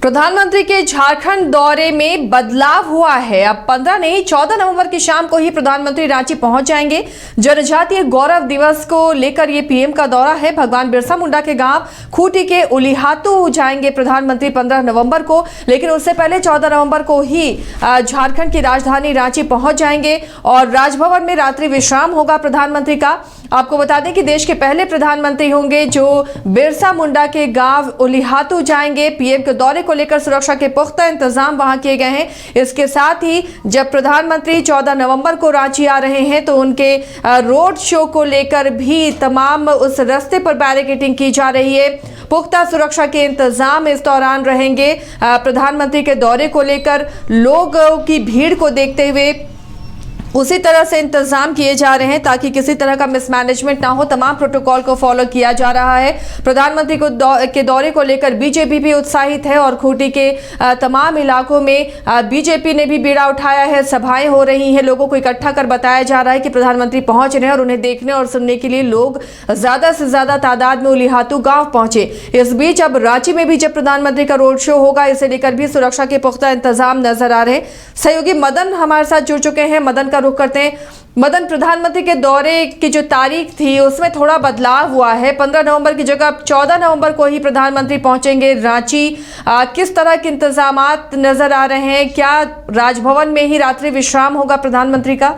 प्रधानमंत्री के झारखंड दौरे में बदलाव हुआ है। अब 15 नहीं 14 नवंबर की शाम को ही प्रधानमंत्री रांची पहुंच जाएंगे। जनजातीय गौरव दिवस को लेकर ये पीएम का दौरा है। भगवान बिरसा मुंडा के गांव खूंटी के उलिहातू जाएंगे प्रधानमंत्री 15 नवंबर को, लेकिन उससे पहले 14 नवंबर को ही झारखंड की राजधानी रांची पहुंच जाएंगे और राजभवन में रात्रि विश्राम होगा प्रधानमंत्री का। आपको बता दें कि देश के पहले प्रधानमंत्री होंगे जो बिरसा मुंडा के गांव उलिहातू जाएंगे। पीएम के दौरे को लेकर सुरक्षा के पुख्ता इंतजाम वहां किए गए हैं। इसके साथ ही जब प्रधानमंत्री 14 नवंबर को रांची आ रहे हैं तो उनके रोड शो को लेकर भी तमाम उस रास्ते पर बैरिकेडिंग की जा रही है। पुख्ता सुरक्षा के इंतजाम इस दौरान रहेंगे। प्रधानमंत्री के दौरे को लेकर लोगों की भीड़ को देखते हुए उसी तरह से इंतजाम किए जा रहे हैं ताकि किसी तरह का मिसमैनेजमेंट ना हो। तमाम प्रोटोकॉल को फॉलो किया जा रहा है। प्रधानमंत्री के दौरे को लेकर बीजेपी भी उत्साहित है और खूंटी के तमाम इलाकों में बीजेपी ने भी बीड़ा उठाया है। सभाएं हो रही हैं, लोगों को इकट्ठा कर बताया जा रहा है कि प्रधानमंत्री पहुंच रहे हैं और उन्हें देखने और सुनने के लिए लोग ज्यादा से ज्यादा तादाद में उलिहातू गांव पहुंचे। इस बीच अब रांची में भी जब प्रधानमंत्री का रोड शो होगा, इसे लेकर भी सुरक्षा के पुख्ता इंतजाम नजर आ रहे हैं। सहयोगी मदन हमारे साथ जुड़ चुके हैं। मदन रुख करते हैं। मदन, प्रधानमंत्री के दौरे की जो तारीख थी उसमें थोड़ा बदलाव हुआ है। 15 नवंबर की जगह 14 नवंबर को ही प्रधानमंत्री पहुंचेंगे रांची। किस तरह के इंतजामात नजर आ रहे हैं? क्या राजभवन में ही रात्रि विश्राम होगा प्रधानमंत्री का?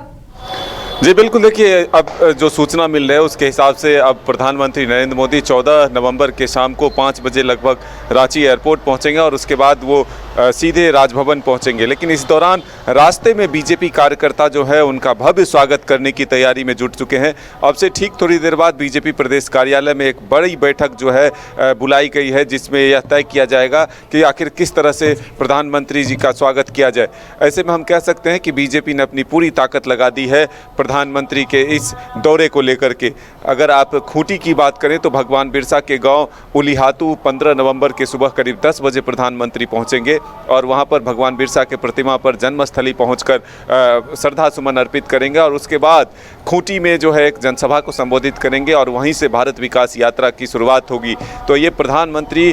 जी बिल्कुल, देखिए अब जो सूचना मिल रही है उसके हिसाब से अब प्रधानमंत्री नरेंद्र मोदी 14 नवंबर के शाम को 5 बजे लगभग रांची एयरपोर्ट पहुंचेंगे और उसके बाद वो सीधे राजभवन पहुंचेंगे। लेकिन इस दौरान रास्ते में बीजेपी कार्यकर्ता जो है उनका भव्य स्वागत करने की तैयारी में जुट चुके हैं। अब से ठीक थोड़ी देर बाद बीजेपी प्रदेश कार्यालय में एक बड़ी बैठक जो है बुलाई गई है, जिसमें यह तय किया जाएगा कि आखिर किस तरह से प्रधानमंत्री जी का स्वागत किया जाए। ऐसे में हम कह सकते हैं कि बीजेपी ने अपनी पूरी ताकत लगा दी है प्रधानमंत्री के इस दौरे को लेकर के। अगर आप खूंटी की बात करें तो भगवान बिरसा के गांव उलिहातू 15 नवंबर के सुबह करीब 10 बजे प्रधानमंत्री पहुंचेंगे और वहां पर भगवान बिरसा के प्रतिमा पर जन्मस्थली पहुंचकर श्रद्धा सुमन अर्पित करेंगे और उसके बाद खूंटी में जो है एक जनसभा को संबोधित करेंगे और वहीं से भारत विकास यात्रा की शुरुआत होगी। तो ये प्रधानमंत्री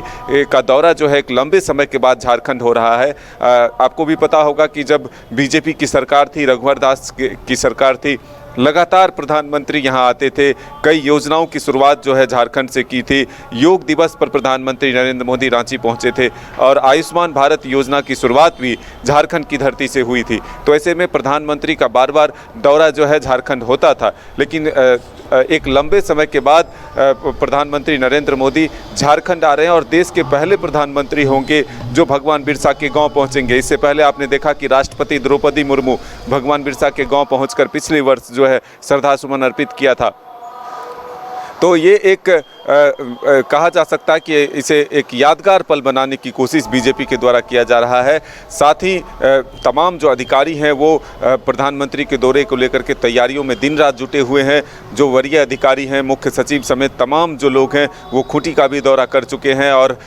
का दौरा जो है एक लंबे समय के बाद झारखंड हो रहा है। आपको भी पता होगा कि जब बीजेपी की सरकार थी, रघुवर दास की सरकार थी, लगातार प्रधानमंत्री यहां आते थे। कई योजनाओं की शुरुआत जो है झारखंड से की थी। योग दिवस पर प्रधानमंत्री नरेंद्र मोदी रांची पहुंचे थे और आयुष्मान भारत योजना की शुरुआत भी झारखंड की धरती से हुई थी। तो ऐसे में प्रधानमंत्री का बार बार दौरा जो है झारखंड होता था, लेकिन एक लंबे समय के बाद प्रधानमंत्री नरेंद्र मोदी झारखंड आ रहे हैं और देश के पहले प्रधानमंत्री होंगे जो भगवान बिरसा के गांव पहुंचेंगे। इससे पहले आपने देखा कि राष्ट्रपति द्रौपदी मुर्मू भगवान बिरसा के गांव पहुंचकर पिछले वर्ष जो है श्रद्धा सुमन अर्पित किया था। तो ये एक कहा जा सकता है कि इसे एक यादगार पल बनाने की कोशिश बीजेपी के द्वारा किया जा रहा है। साथ ही तमाम जो अधिकारी हैं वो प्रधानमंत्री के दौरे को लेकर के तैयारियों में दिन रात जुटे हुए हैं। जो वरीय अधिकारी हैं, मुख्य सचिव समेत तमाम जो लोग हैं वो खूंटी का भी दौरा कर चुके हैं और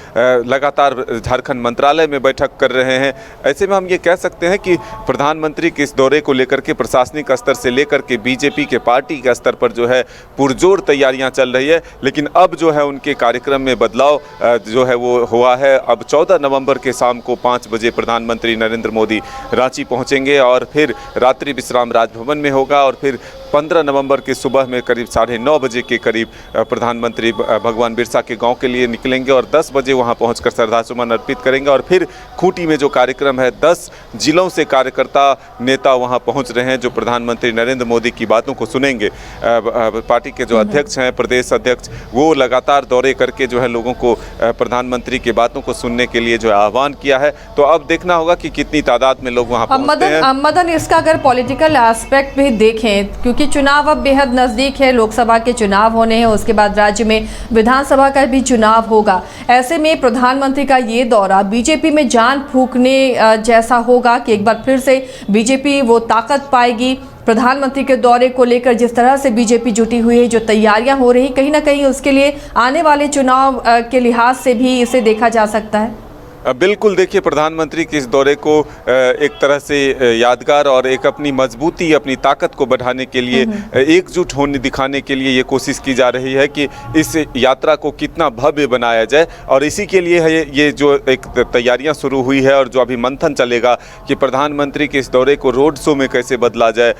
लगातार झारखंड मंत्रालय में बैठक कर रहे हैं। ऐसे में हम ये कह सकते हैं कि प्रधानमंत्री के इस दौरे को लेकर के प्रशासनिक स्तर से लेकर के बीजेपी के पार्टी के स्तर पर जो है पुरजोर तैयारियाँ चल रही है। लेकिन अब जो है उनके कार्यक्रम में बदलाव जो है वो हुआ है। अब 14 नवंबर के शाम को 5 बजे प्रधानमंत्री नरेंद्र मोदी रांची पहुंचेंगे और फिर रात्रि विश्राम राजभवन में होगा और फिर 15 नवंबर की सुबह में करीब 9:30 बजे के करीब प्रधानमंत्री भगवान बिरसा के गांव के लिए निकलेंगे और 10 बजे वहां पहुंचकर श्रद्धा सुमन अर्पित करेंगे। और फिर खूंटी में जो कार्यक्रम है, 10 जिलों से कार्यकर्ता नेता वहां पहुंच रहे हैं जो प्रधानमंत्री नरेंद्र मोदी की बातों को सुनेंगे। पार्टी के जो अध्यक्ष हैं, प्रदेश अध्यक्ष, वो लगातार दौरे करके जो है लोगों को प्रधानमंत्री की बातों को सुनने के लिए जो है आह्वान किया है। तो अब देखना होगा कि कितनी तादाद में लोग वहां पहुंचते हैं। मदन, इसका अगर पॉलिटिकल एस्पेक्ट भी देखें, क्योंकि चुनाव अब बेहद नजदीक है, लोकसभा के चुनाव होने हैं, उसके बाद राज्य में विधानसभा का भी चुनाव होगा। ऐसे में प्रधानमंत्री का ये दौरा बीजेपी में जान फूंकने जैसा होगा कि एक बार फिर से बीजेपी वो ताकत पाएगी। प्रधानमंत्री के दौरे को लेकर जिस तरह से बीजेपी जुटी हुई है, जो तैयारियां हो रही, कहीं ना कहीं उसके लिए आने वाले चुनाव के लिहाज से भी इसे देखा जा सकता है। बिल्कुल, देखिए प्रधानमंत्री के इस दौरे को एक तरह से यादगार और एक अपनी मजबूती, अपनी ताकत को बढ़ाने के लिए, एकजुट होने दिखाने के लिए ये कोशिश की जा रही है कि इस यात्रा को कितना भव्य बनाया जाए। और इसी के लिए है ये जो एक तैयारियां शुरू हुई है और जो अभी मंथन चलेगा कि प्रधानमंत्री के इस दौरे को रोड शो में कैसे बदला जाए।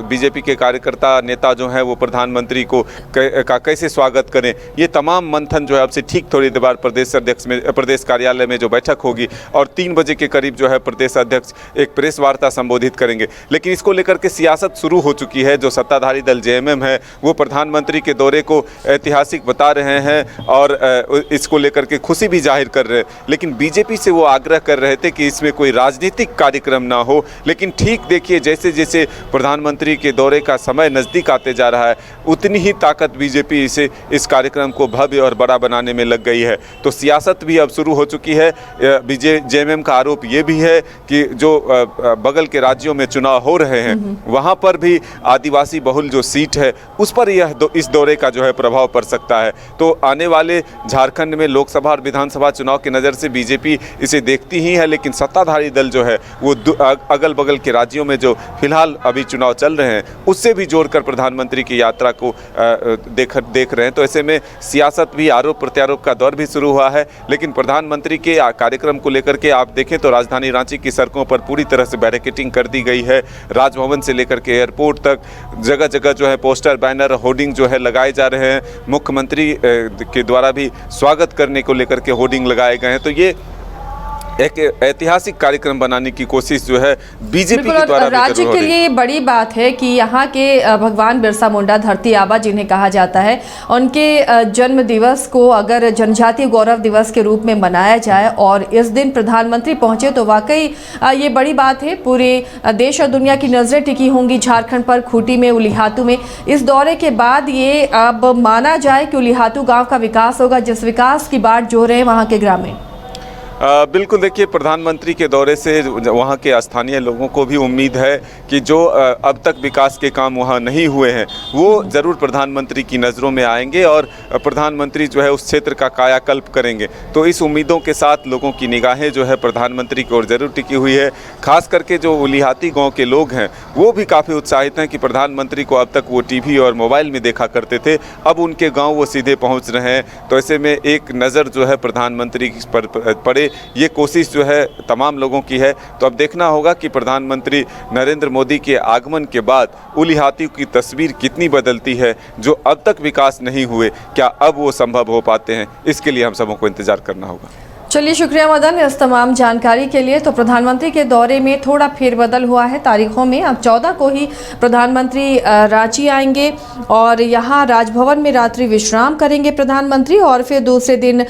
बीजेपी के कार्यकर्ता नेता जो हैं वो प्रधानमंत्री को कैसे स्वागत करें, ये तमाम मंथन जो है अब से ठीक थोड़ी देर बाद प्रदेश कार्यालय में जो बैठक होगी और 3 बजे के करीब जो है प्रदेश अध्यक्ष एक प्रेस वार्ता संबोधित करेंगे। लेकिन इसको लेकर के सियासत शुरू हो चुकी है। जो सत्ताधारी दल जेएमएम है वो प्रधानमंत्री के दौरे को ऐतिहासिक बता रहे हैं और इसको लेकर के खुशी भी जाहिर कर रहे हैं। लेकिन बीजेपी से वो आग्रह कर रहे थे कि इसमें कोई राजनीतिक कार्यक्रम ना हो। लेकिन ठीक देखिए, जैसे जैसे प्रधानमंत्री के दौरे का समय नज़दीक आते जा रहा है उतनी ही ताकत बीजेपी इस कार्यक्रम को भव्य और बड़ा बनाने में लग गई है। तो सियासत भी अब शुरू हो चुकी है। जेएमएम का आरोप ये भी है कि जो बगल के राज्यों में चुनाव हो रहे हैं वहां पर भी आदिवासी बहुल जो सीट है उस पर इस दौरे का जो है प्रभाव पड़ सकता है। तो आने वाले झारखंड में लोकसभा और विधानसभा चुनाव की नज़र से बीजेपी इसे देखती ही है। लेकिन सत्ताधारी दल जो है वो अगल बगल के राज्यों में जो फिलहाल अभी चुनाव चल रहे हैं उससे भी जोड़कर प्रधानमंत्री की यात्रा को देख रहे हैं। तो ऐसे में सियासत भी, आरोप प्रत्यारोप का दौर भी शुरू हुआ है। लेकिन प्रधानमंत्री के कार्यक्रम को लेकर के आप देखें तो राजधानी रांची की सड़कों पर पूरी तरह से बैरिकेडिंग कर दी गई है। राजभवन से लेकर के एयरपोर्ट तक जगह जगह जो है पोस्टर, बैनर, होर्डिंग जो है लगाए जा रहे हैं। मुख्यमंत्री के द्वारा भी स्वागत करने को लेकर के होर्डिंग लगाए गए हैं। तो ये एक ऐतिहासिक कार्यक्रम बनाने की कोशिश जो है बीजेपी के द्वारा राज्य के लिए बड़ी बात है कि यहाँ के भगवान बिरसा मुंडा, धरती आबा जिन्हें कहा जाता है, उनके जन्म दिवस को अगर जनजातीय गौरव दिवस के रूप में मनाया जाए और इस दिन प्रधानमंत्री पहुंचे तो वाकई ये बड़ी बात है। पूरे देश और दुनिया की नज़रें टिकी होंगी झारखंड पर, खूंटी में, उलिहातू में। इस दौरे के बाद ये अब माना जाए कि उलिहातू गाँव का विकास होगा, जिस विकास की बात जो रहे वहाँ के ग्रामीण। बिल्कुल, देखिए प्रधानमंत्री के दौरे से वहाँ के स्थानीय लोगों को भी उम्मीद है कि जो अब तक विकास के काम वहाँ नहीं हुए हैं वो ज़रूर प्रधानमंत्री की नज़रों में आएंगे और प्रधानमंत्री जो है उस क्षेत्र का कायाकल्प करेंगे। तो इस उम्मीदों के साथ लोगों की निगाहें जो है प्रधानमंत्री की ओर ज़रूर टिकी हुई है। खास करके जो उलिहाती गाँव के लोग हैं वो भी काफ़ी उत्साहित हैं कि प्रधानमंत्री को अब तक वो टीवी और मोबाइल में देखा करते थे, अब उनके गाँव वो सीधे पहुँच रहे हैं। तो ऐसे में एक नज़र जो है प्रधानमंत्री पर पड़े, ये कोशिश जो है तमाम लोगों की है। तो अब देखना होगा कि प्रधानमंत्री नरेंद्र मोदी के आगमन के बाद उलिहाती की तस्वीर कितनी बदलती है। जो अब तक विकास नहीं हुए, क्या अब वो संभव हो पाते हैं, इसके लिए हम सबों को इंतजार करना होगा। चलिए, शुक्रिया मदन इस तमाम जानकारी के लिए। तो प्रधानमंत्री के दौरे में थोड़ा फेरबदल हुआ है तारीखों में। अब 14 को ही प्रधानमंत्री रांची आएंगे और यहाँ राजभवन में रात्रि विश्राम करेंगे प्रधानमंत्री और फिर दूसरे दिन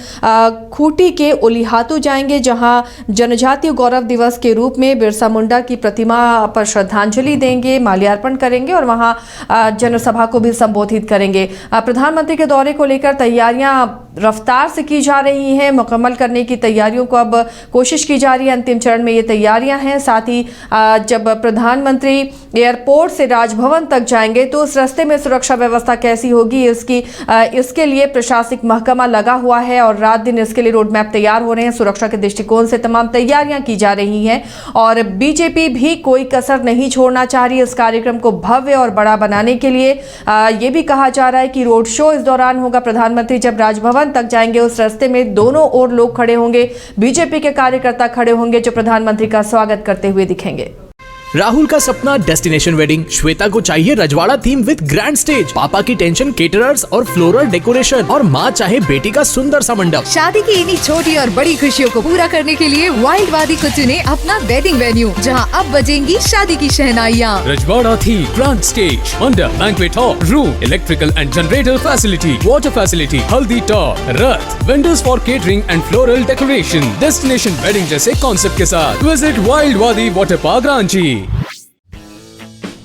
खूंटी के उलिहातू जाएंगे, जहाँ जनजातीय गौरव दिवस के रूप में बिरसा मुंडा की प्रतिमा पर श्रद्धांजलि देंगे, माल्यार्पण करेंगे और वहाँ जनसभा को भी संबोधित करेंगे। प्रधानमंत्री के दौरे को लेकर तैयारियां रफ्तार से की जा रही हैं। मुकम्मल करने की तैयारियों को अब कोशिश की जा रही है। अंतिम चरण में ये तैयारियां हैं। साथ ही जब प्रधानमंत्री एयरपोर्ट से राजभवन तक जाएंगे तो उस रास्ते में सुरक्षा व्यवस्था कैसी होगी, इसके लिए प्रशासनिक महकमा लगा हुआ है और रात दिन इसके लिए रोड मैप तैयार हो रहे हैं। सुरक्षा के दृष्टिकोण से तमाम तैयारियां की जा रही हैं और बीजेपी भी कोई कसर नहीं छोड़ना चाह रही है इस कार्यक्रम को भव्य और बड़ा बनाने के लिए। ये भी कहा जा रहा है कि रोड शो इस दौरान होगा। प्रधानमंत्री जब राजभवन तक जाएंगे उस रास्ते में दोनों ओर लोग खड़े होंगे, बीजेपी के कार्यकर्ता खड़े होंगे जो प्रधानमंत्री का स्वागत करते हुए दिखेंगे। राहुल का सपना डेस्टिनेशन वेडिंग, श्वेता को चाहिए रजवाड़ा थीम विद ग्रैंड स्टेज, पापा की टेंशन केटरर्स और फ्लोरल डेकोरेशन और माँ चाहे बेटी का सुंदर सा मंडप। शादी की इन्हीं छोटी और बड़ी खुशियों को पूरा करने के लिए वाइल्ड वादी को चुने अपना वेडिंग वेन्यू, जहां अब बजेंगी शादी की शहनाइयाँ। रजवाड़ा थीम, ग्रैंड स्टेज, मंडप, banquet hall, room, electrical and generator facility, water facility, हल्दी top, Rath, vendors for catering and floral decoration, destination wedding जैसे कॉन्सेप्ट के साथ विजिट वाइल्ड वादी वाटर पार्क रांची।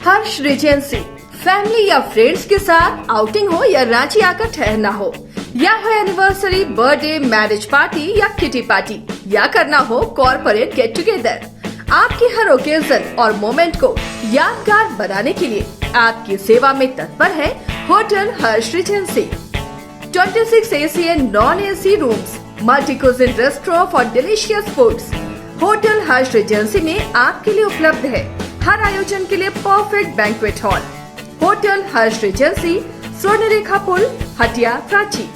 हर्ष रिजेंसी, फैमिली या फ्रेंड्स के साथ आउटिंग हो या रांची आकर ठहरना हो, या हो एनिवर्सरी, बर्थडे, मैरिज पार्टी या किटी पार्टी, या करना हो कॉर्पोरेट गेट टुगेदर, आपकी हर ओकेजन और मोमेंट को यादगार बनाने के लिए आपकी सेवा में तत्पर है hotel Harsh Regency. 26 AC and non AC rooms, multi cuisine restaurant for delicious foods. Hotel Harsh Regency में आपके लिए उपलब्ध है हर आयोजन के लिए परफेक्ट बैंक्वेट हॉल। होटल हर्ष रिजेंसी, स्वर्णरेखा पुल, हटिया, रांची।